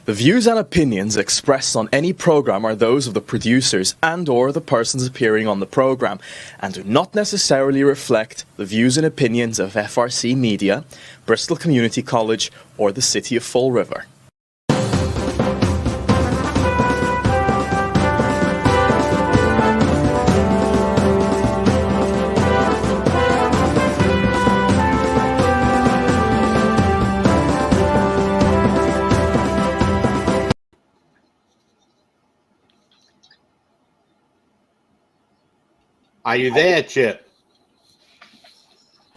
The views and opinions expressed on any program are those of the producers and/or the persons appearing on the program and do not necessarily reflect the views and opinions of FRC Media, Bristol Community College, or the City of Fall River. Are you there, Chip?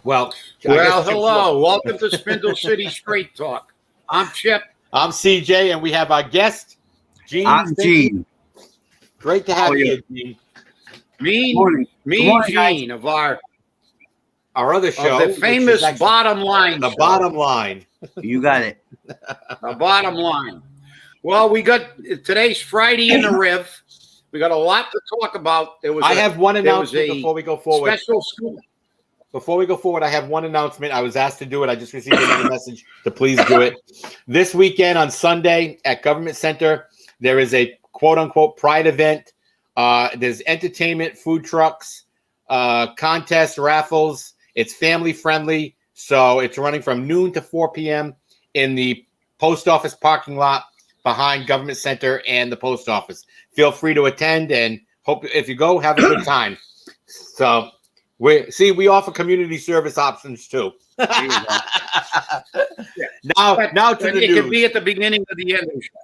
Well, hello. Welcome to Spindle City Straight Talk. I'm Chip. I'm CJ, and we have our guest, Gene. I'm Gene. Great to have you, Gene. Mean Gene of our other show, the famous Bottom Line. The show. Bottom Line. You got it. The Bottom Line. Well, we got today's Friday in the Riv. We got a lot to talk about. I have one announcement before we go forward. Special school. Before we go forward, I have one announcement. I was asked to do it. I just received another message to please do it. This weekend on Sunday at Government Center, there is a quote-unquote pride event. There's entertainment, food trucks, contests, raffles. It's family-friendly, so it's running from noon to 4 p.m. in the post office parking lot behind Government Center and the post office. Feel free to attend, and hope if you go, have a good time. So we offer community service options too. Now to the news. It could be at the beginning or the end of the show.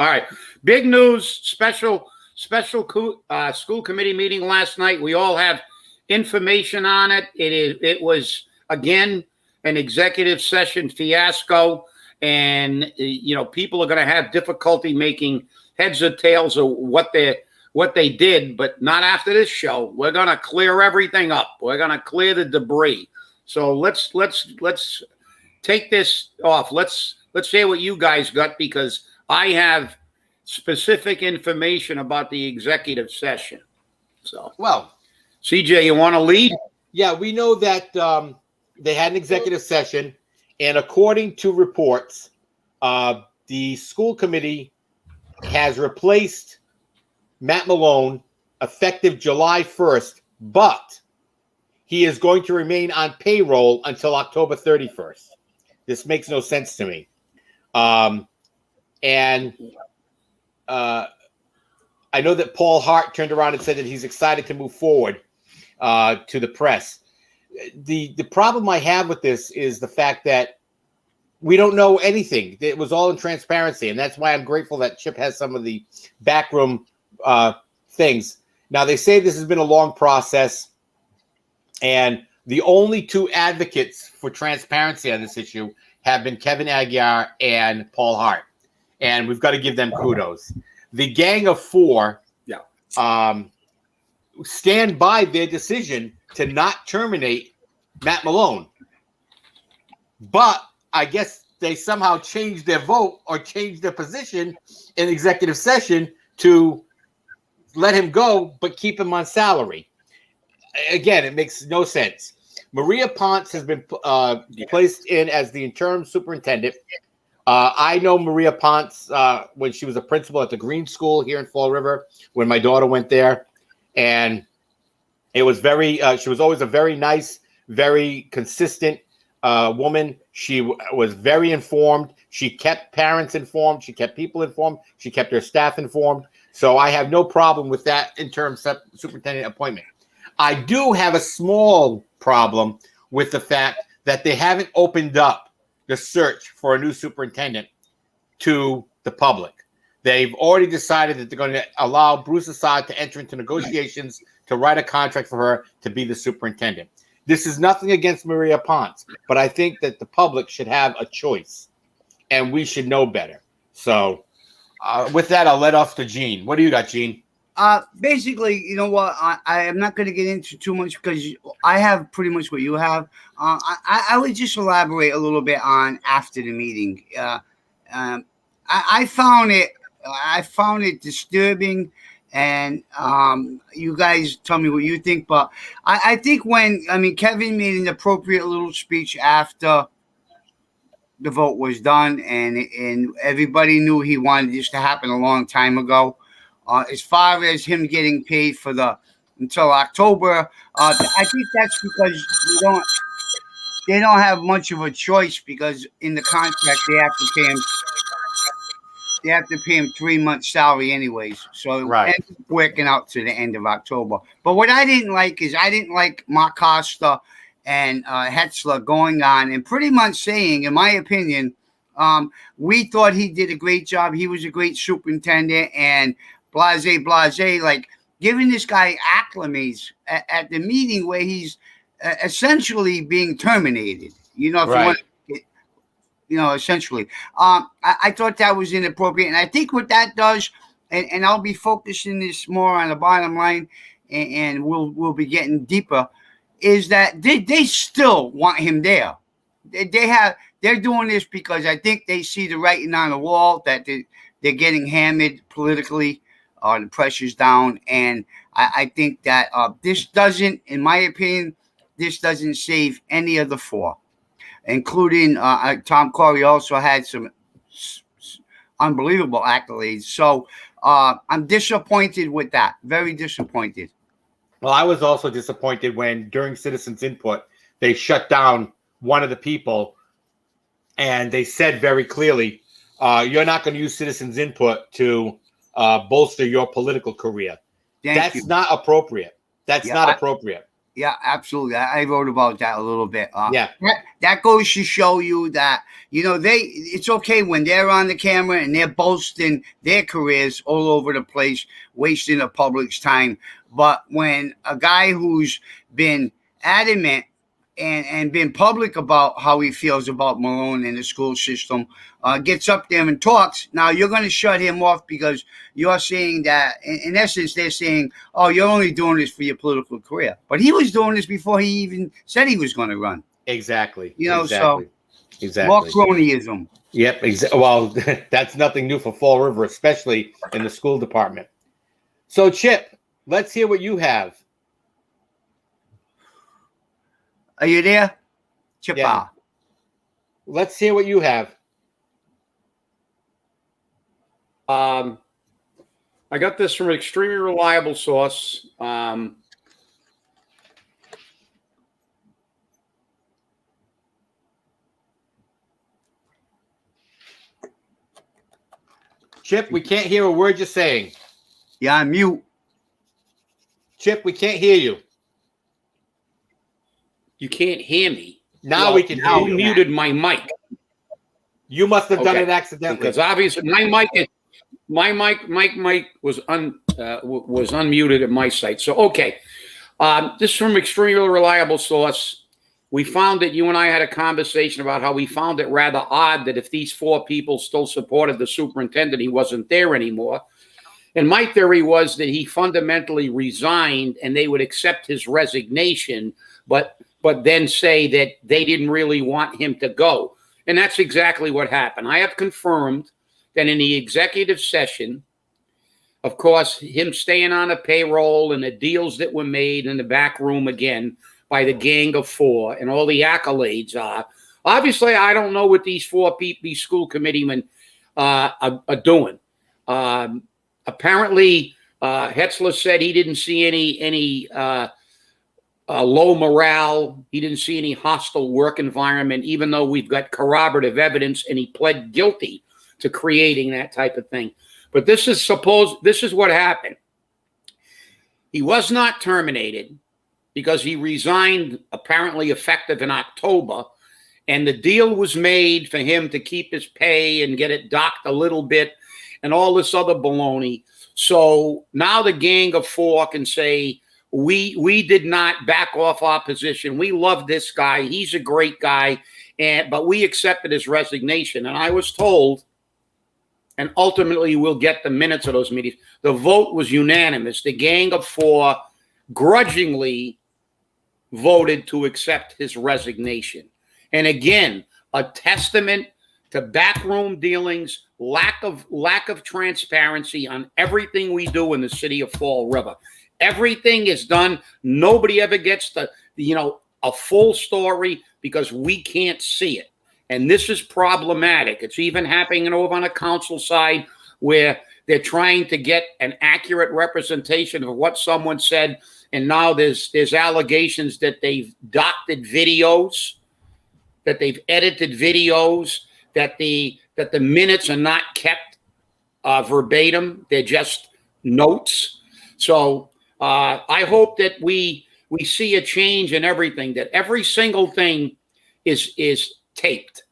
All right, big news. Special school committee meeting last night. We all have information on it. It was again an executive session fiasco. And, people are going to have difficulty making heads or tails of what they did, but not after this show. We're going to clear everything up. We're going to clear the debris. So let's take this off. Let's hear what you guys got, because I have specific information about the executive session. So, well, CJ, you want to lead? Yeah, we know that they had an executive session. And according to reports, the school committee has replaced Matt Malone effective July 1st, but he is going to remain on payroll until October 31st. This makes no sense to me. I know that Paul Hart turned around and said that he's excited to move forward to the press. The problem I have with this is the fact that we don't know anything. It was all in transparency, and that's why I'm grateful that Chip has some of the backroom things. Now, they say this has been a long process, and the only two advocates for transparency on this issue have been Kevin Aguiar and Paul Hart, and we've got to give them kudos. The Gang of Four stand by their decision to not terminate Matt Malone. But I guess they somehow changed their vote or changed their position in executive session to let him go, but keep him on salary. Again, it makes no sense. Maria Ponce has been placed in as the interim superintendent. I know Maria Ponce when she was a principal at the Green School here in Fall River, when my daughter went there. And it was she was always a very nice, very consistent woman. She was very informed. She kept parents informed. She kept people informed. She kept her staff informed. So I have no problem with that interim superintendent appointment. I do have a small problem with the fact that they haven't opened up the search for a new superintendent to the public. They've already decided that they're going to allow Bruce Assad to enter into negotiations to write a contract for her to be the superintendent. This is nothing against Maria Ponce, but I think that the public should have a choice, and we should know better. So with that, I'll let off to Gene. What do you got, Gene? Basically, you know what? I am not going to get into too much because I have pretty much what you have. I would just elaborate a little bit on after the meeting. I found it disturbing, and you guys tell me what you think. But I think Kevin made an appropriate little speech after the vote was done, and everybody knew he wanted this to happen a long time ago. As far as him getting paid for until October, I think that's because they don't have much of a choice, because in the contract they have to pay him. They have to pay him 3 months' salary anyways, so it ends up working out to the end of October. But what I didn't like is Mark Costa and Hetzler going on and pretty much saying, in my opinion, we thought he did a great job. He was a great superintendent, and blase, like giving this guy acclimates at the meeting where he's essentially being terminated. You know, if you want. Essentially. I thought that was inappropriate. And I think what that does, and I'll be focusing this more on the bottom line, and we'll be getting deeper, is that they still want him there. They're doing this because I think they see the writing on the wall that they're getting hammered politically, the pressure's down. And I think that this doesn't, in my opinion, this doesn't save any of the four, including Tom Corey also had some unbelievable accolades. So I'm disappointed with that. Very disappointed. Well, I was also disappointed when during citizens input, they shut down one of the people and they said very clearly, you're not going to use citizens input to bolster your political career. That's not appropriate. That's not appropriate. Yeah, absolutely. I wrote about that a little bit. That goes to show you that, it's okay when they're on the camera and they're boasting their careers all over the place, wasting the public's time. But when a guy who's been adamant and been public about how he feels about Malone and the school system gets up there and talks, now you're going to shut him off because you're saying that, in essence, they're saying, oh, you're only doing this for your political career. But he was doing this before he even said he was going to run. Exactly. So more cronyism. Yep. Well, that's nothing new for Fall River, especially in the school department. So, Chip, let's hear what you have. Are you there? Chip? Yeah. Let's hear what you have. I got this from an extremely reliable source. Chip, we can't hear a word you're saying. Yeah, I'm mute. Chip, we can't hear you. You can't hear me. Now we can hear you. You muted my mic. You must have done it accidentally. Because obviously my mic was unmuted at my site. So, okay. This is from an extremely reliable source. We found that you and I had a conversation about how we found it rather odd that if these four people still supported the superintendent, he wasn't there anymore. And my theory was that he fundamentally resigned and they would accept his resignation, but then say that they didn't really want him to go. And that's exactly what happened. I have confirmed that in the executive session, of course, him staying on a payroll and the deals that were made in the back room again by the Gang of Four and all the accolades are. Obviously, I don't know what these these school committeemen are doing. Apparently, Hetzler said he didn't see any low morale. He didn't see any hostile work environment, even though we've got corroborative evidence, and he pled guilty to creating that type of thing. But this is what happened. He was not terminated because he resigned, apparently effective in October, and the deal was made for him to keep his pay and get it docked a little bit and all this other baloney. So now the Gang of Four can say, we did not back off our position. We love this guy. He's a great guy, but we accepted his resignation. And I was told, and ultimately we'll get the minutes of those meetings, the vote was unanimous. The Gang of Four grudgingly voted to accept his resignation. And again, a testament to backroom dealings, lack of transparency on everything we do in the city of Fall River. Everything is done. Nobody ever gets a full story because we can't see it. And this is problematic. It's even happening over on the council side where they're trying to get an accurate representation of what someone said. And now there's allegations that they've doctored videos, that they've edited videos, that the minutes are not kept verbatim. They're just notes. So I hope that we see a change in everything, that every single thing is taped.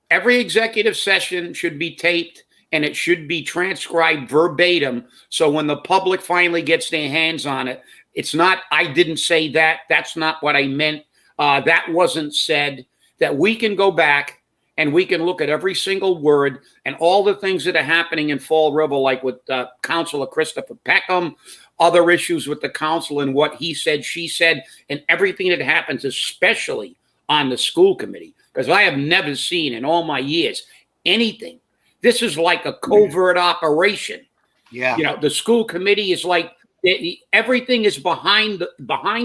Every executive session should be taped, and it should be transcribed verbatim. So when the public finally gets their hands on it, it's not, I didn't say that. That's not what I meant. That wasn't said. That we can go back and we can look at every single word and all the things that are happening in Fall River, like with Councilor Christopher Peckham, other issues with the council and what he said, she said, and everything that happens, especially on the school committee, because I have never seen in all my years anything. This is like a covert operation. Yeah. You know, the school committee is like, everything is behind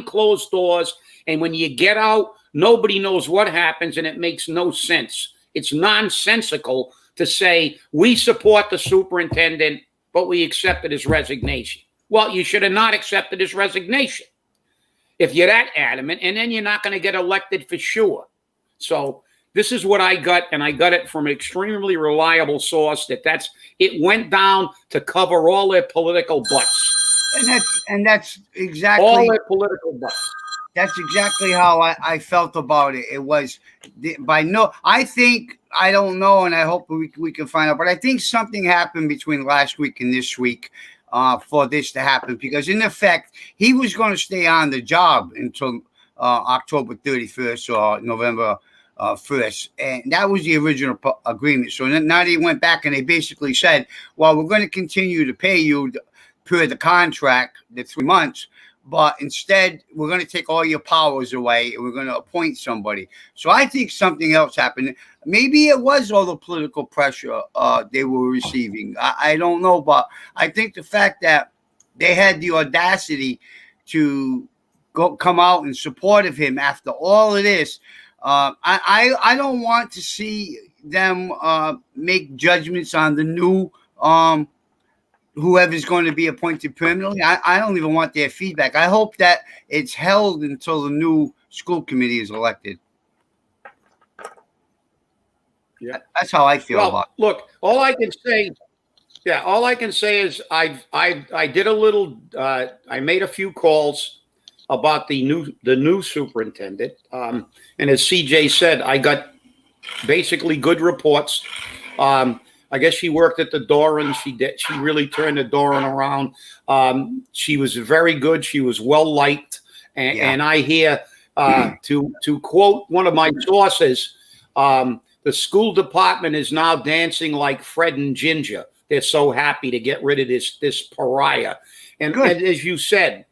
closed doors. And when you get out, nobody knows what happens, and it makes no sense. It's nonsensical to say we support the superintendent, but we accepted his resignation. Well, you should have not accepted his resignation if you're that adamant, and then you're not going to get elected for sure. So this is what I got, and I got it from an extremely reliable source it went down to cover all their political butts. And that's exactly all their political butts. That's exactly how I felt about it. It was I think, I don't know, and I hope we can find out, but I think something happened between last week and this week for this to happen, because in effect, he was going to stay on the job until October 31st or November 1st. And that was the original agreement. So now they went back and they basically said, well, we're going to continue to pay you per the contract, the 3 months, but instead we're going to take all your powers away and we're going to appoint somebody. So I think something else happened. Maybe it was all the political pressure they were receiving. I don't know, but I think the fact that they had the audacity to come out in support of him after all of this, I don't want to see them make judgments on the new whoever's going to be appointed permanently. I don't even want their feedback. I hope that it's held until the new school committee is elected. Yeah, that's how I feel about it. Look, all I can say is I did a little. I made a few calls about the new superintendent, and as CJ said, I got basically good reports. I guess she worked at the Doran. She really turned the Doran around. She was very good. She was well liked, and I hear to quote one of my sources, the school department is now dancing like Fred and Ginger. They're so happy to get rid of this pariah. And as you said,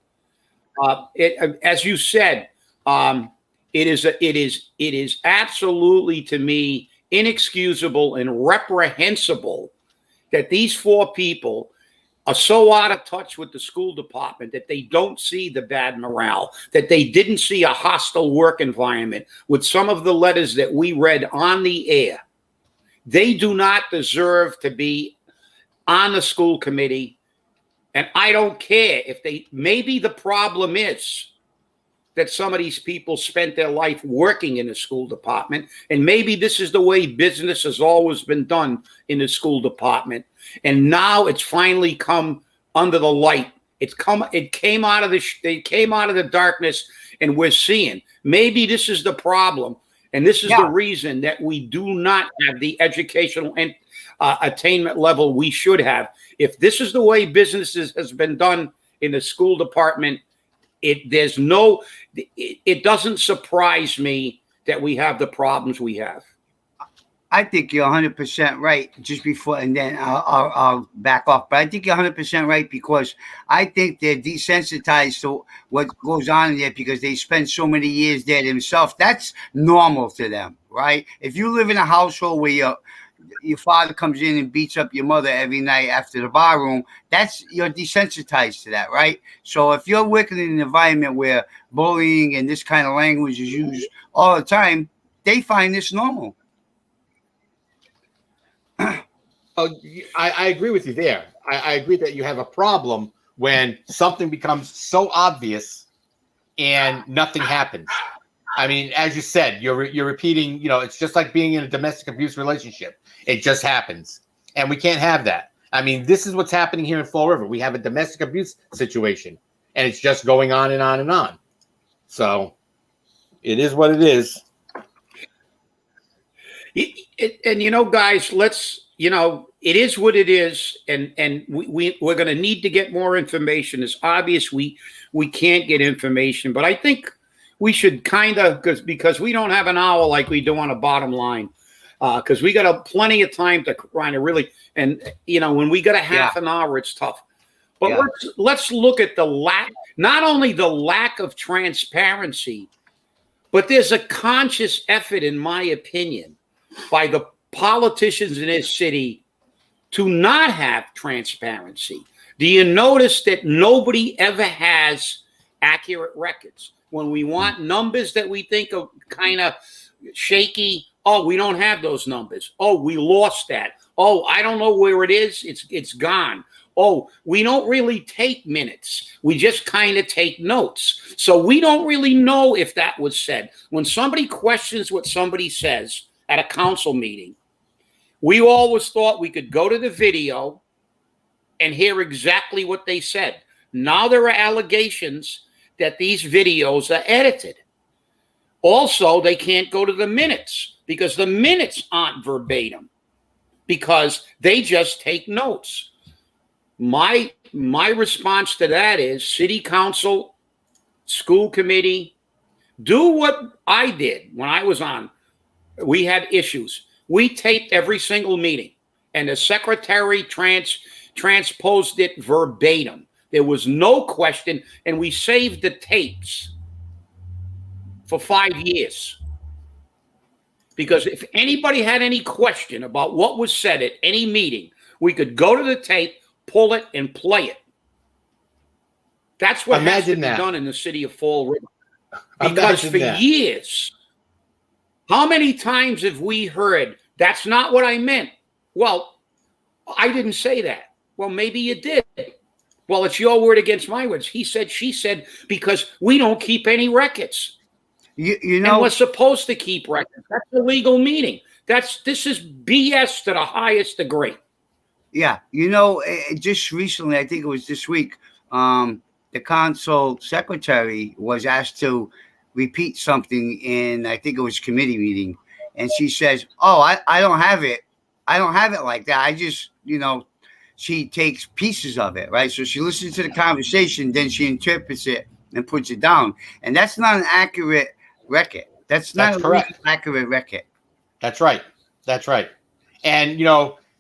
it is absolutely, to me, inexcusable and reprehensible that these 4 people are so out of touch with the school department that they don't see the bad morale, that they didn't see a hostile work environment with some of the letters that we read on the air. They do not deserve to be on the school committee. And I don't care if maybe the problem is that some of these people spent their life working in the school department. And maybe this is the way business has always been done in the school department. And now it's finally come under the light. It came out of the darkness, and we're seeing maybe this is the problem. And this is the reason that we do not have the educational and attainment level we should have. If this is the way businesses has been done in the school department, it doesn't surprise me that we have the problems we have. I think you're 100% right. Just before, and then I'll back off. But I think you're 100% right, because I think they're desensitized to what goes on in there because they spend so many years there themselves. That's normal to them, right? If you live in a household where your father comes in and beats up your mother every night after the bar room, you're desensitized to that, right? So if you're working in an environment where bullying and this kind of language is used all the time, they find this normal. Oh, I agree with you there. I agree that you have a problem when something becomes so obvious and nothing happens. I mean, as you said, you're repeating. It's just like being in a domestic abuse relationship. It just happens, and we can't have that. I mean, this is what's happening here in Fall River. We have a domestic abuse situation, and it's just going on and on and on. So, it is what it is. And guys, it is what it is, and we're going to need to get more information. It's obvious we can't get information, but I think we should kind of, because we don't have an hour like we do on a bottom line, because we got plenty of time to kind of really, and when we got a half an hour, it's tough. But let's look at the not only the lack of transparency, but there's a conscious effort, in my opinion, by the politicians in this city to not have transparency. Do you notice that nobody ever has accurate records? When we want numbers that we think are kind of shaky, oh, we don't have those numbers. Oh, we lost that. Oh, I don't know where it is. It's gone. Oh, we don't really take minutes. We just kind of take notes. So we don't really know if that was said. When somebody questions what somebody says at a council meeting, we always thought we could go to the video and hear exactly what they said. Now there are allegations that these videos are edited. Also, they can't go to the minutes because the minutes aren't verbatim, because they just take notes. My response to that is, city council, school committee, do what I did when I was on. We had issues. We taped every single meeting, and the secretary transposed it verbatim. There was no question, and we saved the tapes for 5 years. Because if anybody had any question about what was said at any meeting, we could go to the tape, pull it, and play it. That's what has to be done in the city of Fall River. Because for years, how many times have we heard, that's not what I meant? Well, I didn't say that. Well, maybe you did. Well, it's your word against my words. He said, she said, because we don't keep any records. And we're supposed to keep records. That's a legal meeting. This is BS to the highest degree. Yeah. Just recently, I think it was this week, the council secretary was asked to repeat something in, I think it was committee meeting. And she says, oh, I don't have it. I don't have it like that. I just, she takes pieces of it, right? So she listens to the conversation, then she interprets it and puts it down. And that's not an accurate record. That's not an accurate record. That's right. That's right. And,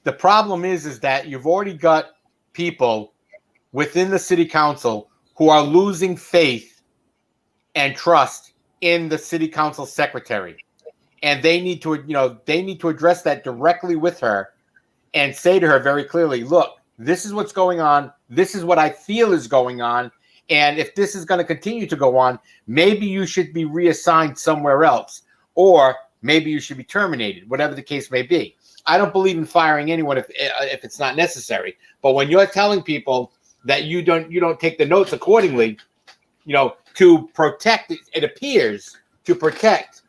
the problem is that you've already got people within the city council who are losing faith and trust in the city council secretary. And they need to address that directly with her and say to her very clearly, look, this is what's going on. This is what I feel is going on. And if this is going to continue to go on, maybe you should be reassigned somewhere else, or maybe you should be terminated, whatever the case may be. I don't believe in firing anyone if it's not necessary. But when you're telling people that you don't take the notes accordingly, to protect, it appears to protect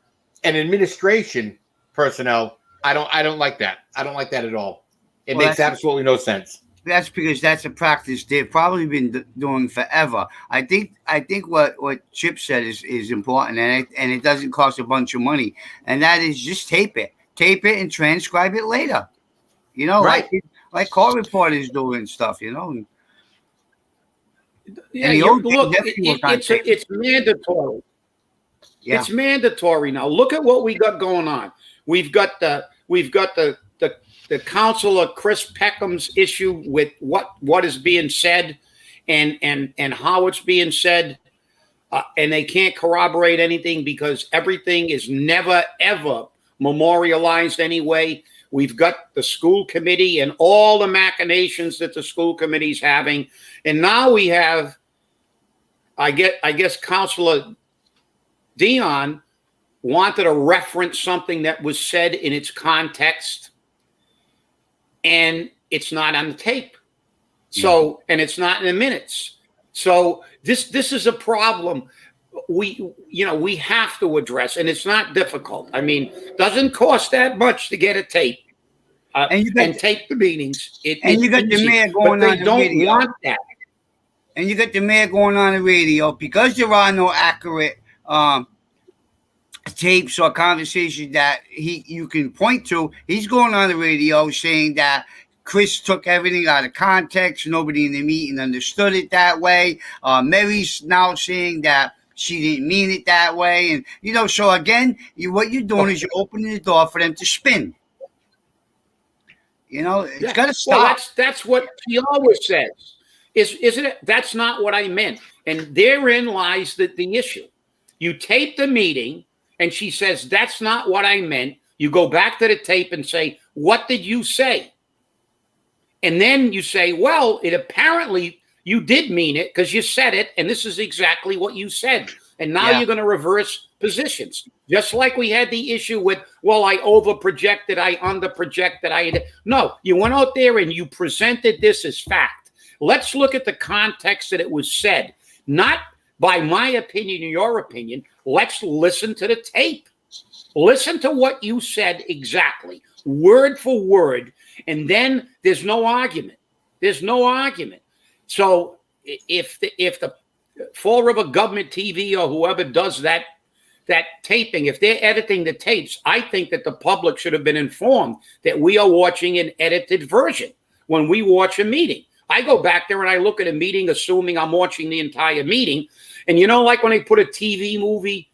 an administration personnel, I don't like that. I don't like that at all. It makes absolutely no sense. That's because that's a practice they've probably been doing forever. I think what Chip said is important, and it doesn't cost a bunch of money, and that is just tape it and transcribe it later. Right. like call reporters doing stuff. Yeah, look, it's mandatory. Yeah. It's mandatory now. Look at what we got going on. We've got the Councilor Chris Peckham's issue with what is being said and how it's being said, and they can't corroborate anything because everything is never ever memorialized anyway. We've got the school committee and all the machinations that the school committee's having, and now we have, I guess, Councilor Dion wanted to reference something that was said in its context. and it's not on the tape. So, and it's not in the minutes. So this is a problem we have to address, and it's not difficult. I mean, doesn't cost that much to get a tape and tape the meetings. You got the mayor going on the don't radio. want that. And you got the mayor going on the radio because there are no accurate tapes or conversations that you can point to. He's going on the radio saying that Chris took everything out of context. Nobody in the meeting understood it that way. Mary's now saying that she didn't mean it that way. And, so again, what you're doing is you're opening the door for them to spin. It's got to stop. Well, that's what she always says. Isn't it? That's not what I meant. And therein lies the issue. You tape the meeting, and she says, that's not what I meant. You go back to the tape and say, what did you say? And then you say, well, it apparently you did mean it because you said it, and this is exactly what you said. And now you're going to reverse positions. Just like we had the issue with, well, I over-projected, I under-projected. No, you went out there and you presented this as fact. Let's look at the context that it was said. Not by my opinion or your opinion. Let's listen to the tape. Listen to what you said exactly, word for word. And then there's no argument. There's no argument. So if the Fall River Government TV or whoever does that taping, if they're editing the tapes, I think that the public should have been informed that we are watching an edited version when we watch a meeting. I go back there and I look at a meeting, assuming I'm watching the entire meeting. And like when they put a TV movie,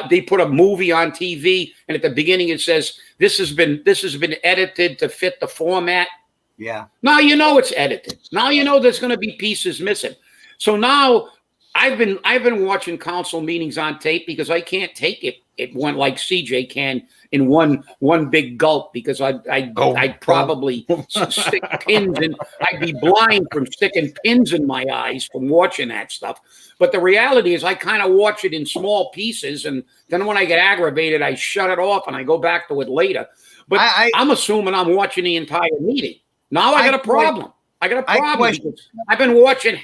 they put a movie on TV, and at the beginning it says this has been edited to fit the format. Yeah. Now it's edited. Now there's going to be pieces missing. So now I've been watching council meetings on tape because I can't take it. It went like CJ can in one big gulp because I'd probably stick pins in. I'd be blind from sticking pins in my eyes from watching that stuff. But the reality is I kind of watch it in small pieces, and then when I get aggravated, I shut it off and I go back to it later. But I'm assuming I'm watching the entire meeting. Now I got a problem. Because I've been watching.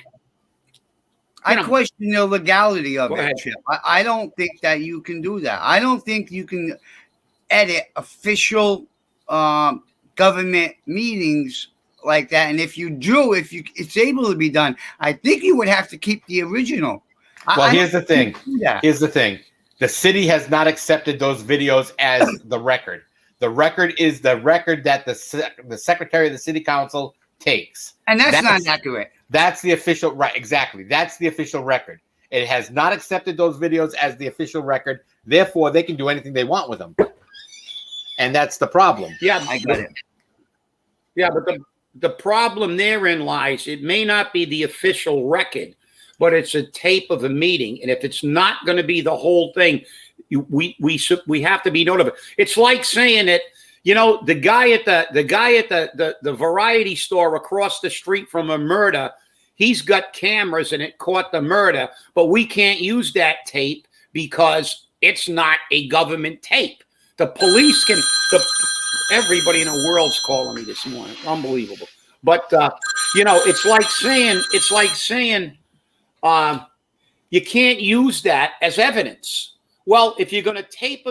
I question the legality of it, Chip. I don't think that you can do that. I don't think you can edit official government meetings like that. And if you do, it's able to be done, I think you would have to keep the original. Well, here's the thing. Here's the thing. The city has not accepted those videos as the record. The record is the record that the secretary of the city council takes. And that's not accurate. That's the official, right? Exactly. That's the official record. It has not accepted those videos as the official record. Therefore, they can do anything they want with them. And that's the problem. Yeah, I got it. Yeah, but the problem therein lies, it may not be the official record, but it's a tape of a meeting. And if it's not going to be the whole thing, we have to be notified. It's like saying that, the guy at the variety store across the street from a murder, he's got cameras and it caught the murder, but we can't use that tape because it's not a government tape. The police can. Everybody in the world's calling me this morning. Unbelievable. But it's like saying you can't use that as evidence. Well, if you're going to tape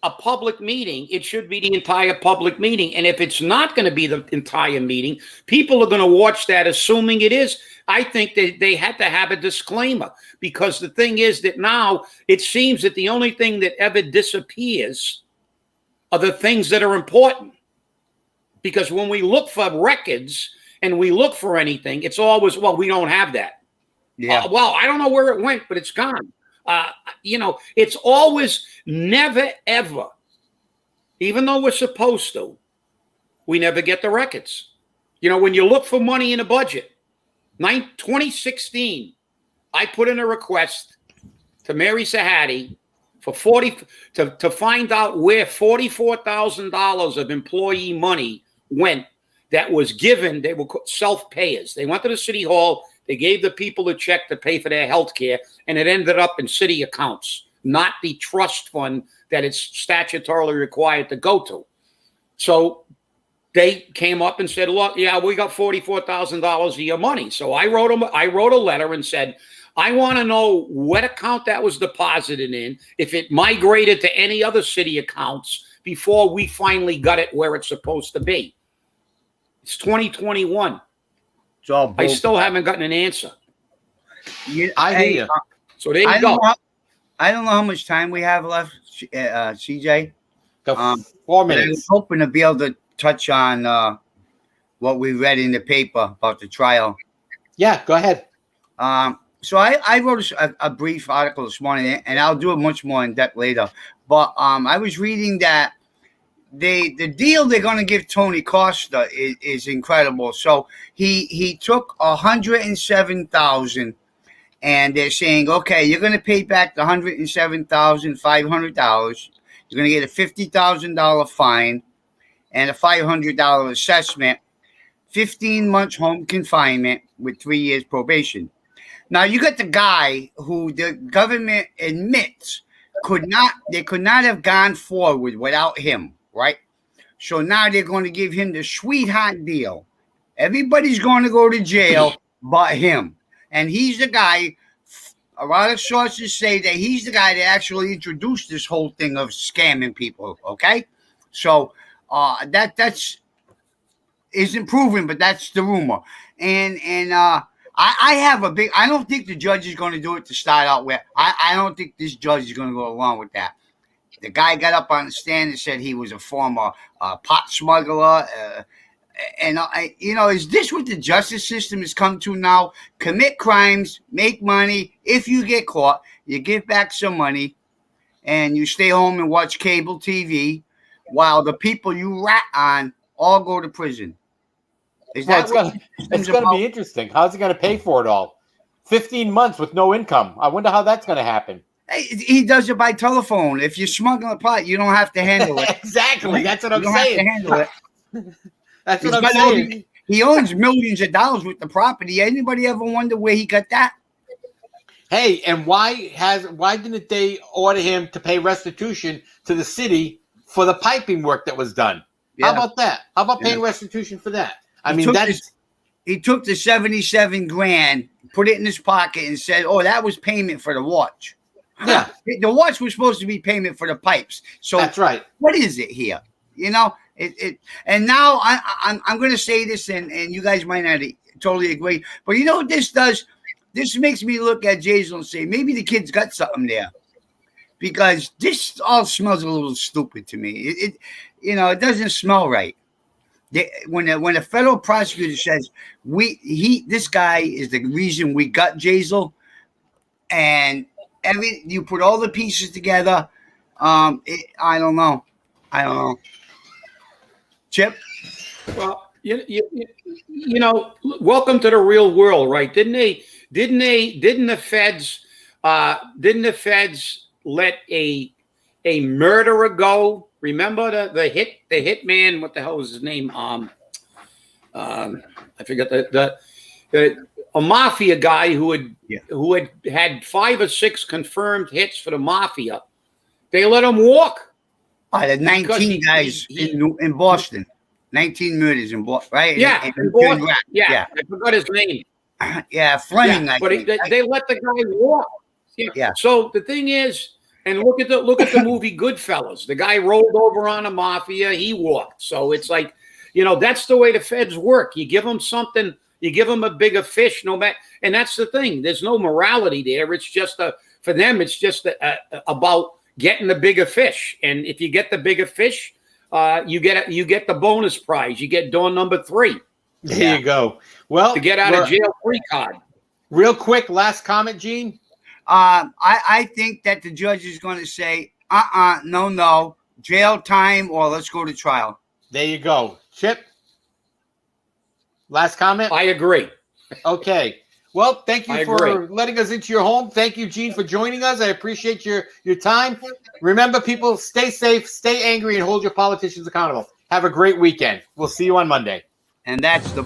a public meeting, it should be the entire public meeting. And if it's not going to be the entire meeting, people are going to watch that assuming it is. I think that they had to have a disclaimer, because the thing is that now it seems that the only thing that ever disappears are the things that are important. Because when we look for records and we look for anything, it's always, well, we don't have that. Yeah. Well, I don't know where it went, but it's gone. It's always never, ever, even though we're supposed to, we never get the records. When you look for money in a budget, 2016, I put in a request to Mary Sahadi for to find out where $44,000 of employee money went that was given. They were self-payers. They went to the city hall. They gave the people a check to pay for their health care, and it ended up in city accounts, not the trust fund that it's statutorily required to go to. So they came up and said, look, yeah, we got $44,000 of your money. So I wrote a letter and said, I want to know what account that was deposited in, if it migrated to any other city accounts before we finally got it where it's supposed to be. It's 2021. I still haven't gotten an answer. I hear you. So there you go. I don't know how much time we have left, CJ. 4 minutes. I was hoping to be able to touch on what we read in the paper about the trial. Yeah, go ahead. So I wrote a brief article this morning, and I'll do it much more in depth later. But I was reading that the deal they're going to give Tony Costa is incredible. So he took $107,000, and they're saying, okay, you're going to pay back the $107,500. You're going to get a $50,000 fine and a $500 assessment, 15 months home confinement with 3 years probation. Now you got the guy who the government admits could not have gone forward without him, right? So now they're going to give him the sweetheart deal. Everybody's going to go to jail but him. And he's the guy, a lot of sources say that he's the guy that actually introduced this whole thing of scamming people, okay? So that's isn't proven, but that's the rumor. And I have a big, I don't think the judge is going to do it to start out with. I don't think this judge is going to go along with that. The guy got up on the stand and said he was a former pot smuggler. Is this what the justice system has come to now? Commit crimes, make money. If you get caught, you give back some money and you stay home and watch cable TV while the people you rat on all go to prison. It's going to be interesting. How's he going to pay for it all? 15 months with no income. I wonder how that's going to happen. He does it by telephone. If you're smuggling a pot, you don't have to handle it. Exactly. That's what I'm saying. You don't have to handle it. That's what I'm saying. He owns millions of dollars with the property. Anybody ever wonder where he got that? Hey, and why didn't they order him to pay restitution to the city for the piping work that was done? Yeah. How about that? How about paying restitution for that? He took the 77 grand, put it in his pocket, and said, "Oh, that was payment for the watch." Yeah, the watch was supposed to be payment for the pipes. So that's right. What is it here? And now I'm going to say this, and you guys might not totally agree, but you know what this does? This makes me look at Jasiel and say maybe the kid's got something there, because this all smells a little stupid to me. It doesn't smell right. When a federal prosecutor says this guy is the reason we got Jasiel, and you put all the pieces together, I don't know. Chip? Well, welcome to the real world, right? Didn't the feds let a murderer go? Remember the hitman? What the hell was his name? I forget a mafia guy who had 5 or 6 confirmed hits for the mafia. They let him walk. The 19 guys in Boston. 19 murders in Boston, right? Yeah, in Boston. Yeah, I forgot his name. Yeah, Fleming. Yeah, but they let the guy walk. Yeah. So the thing is, and look at the movie Goodfellas. The guy rolled over on a mafia. He walked. So it's like, that's the way the feds work. You give them something. You give them a bigger fish. No matter, and that's the thing. There's no morality there. It's just for them. It's just about getting the bigger fish. And if you get the bigger fish, you get the bonus prize. You get door number 3. There you go. Well, to get out of jail free card. Real quick, last comment, Gene. I think that the judge is going to say, no, jail time, or let's go to trial. There you go. Chip, last comment? I agree. Okay. Well, thank you for letting us into your home. Thank you, Gene, for joining us. I appreciate your time. Remember, people, stay safe, stay angry, and hold your politicians accountable. Have a great weekend. We'll see you on Monday. And that's the